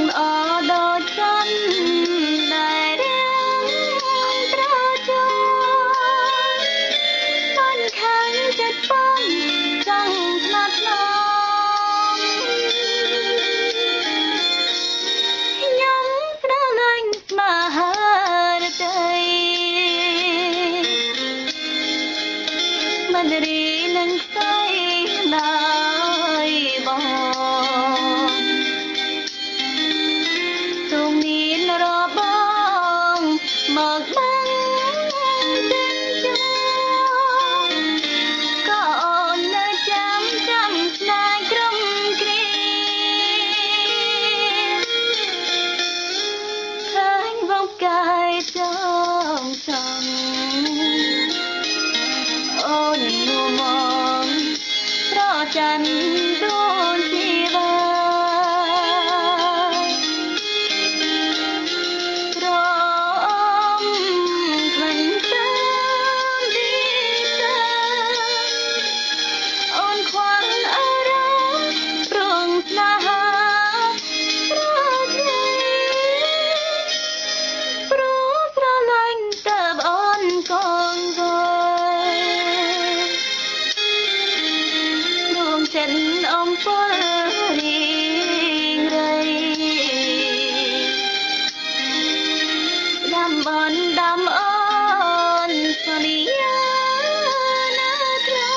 ងអដល់ចាំដែលរៀងប្រជុំបានខាងចិត្តបងចង់ផ្លាត់ឡងខ្ញុំស្រឡាញ់ស្មាហារតីមិនរីនឹងស្អីឡើយបងទូមានរបស់មកបាំងទាំងជួក៏អូននៅចាំស្នេហ៍ក្រុមគ្រាឃើញបងកាយចំសំអូនមួមងប្រចាន់ដូចជីវាក្រំខ្លាំងតាមទីតាអូនខ្វល់អារម្មណ៍រងស្នេហាប្រថីព្រោះស្រឡាញ់តើបអូនកងវល់ដួងចិត្តអំពលរីងរៃដាំបនដាំអូនសន្យាណាថ្លៃ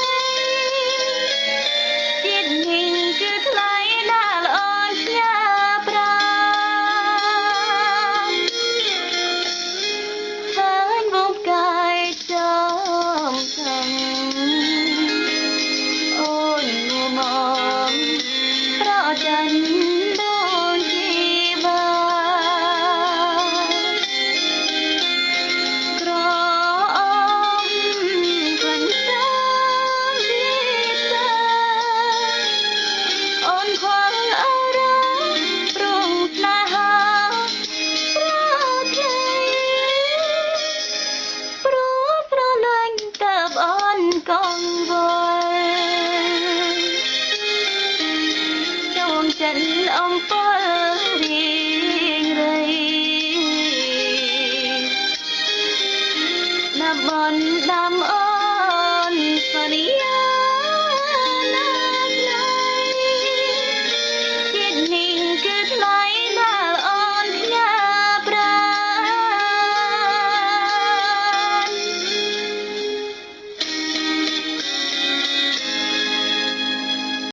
ទៀតនេះគឺថ្លៃដែលអូនផ្ញើប្រាឃើញបងកាយចំសំអូនមួមងប្រចាន់ដូចជីវាក្រំខ្លាំងតាមទីតាអូនខ្វល់អារម្មណ៍រងស្នេហាប្រថីព្រោះស្រឡាញ់តើបអូនកងវល់ដួងចិត្តអំពលរីងរៃដាំបនដាំអូនសន្យា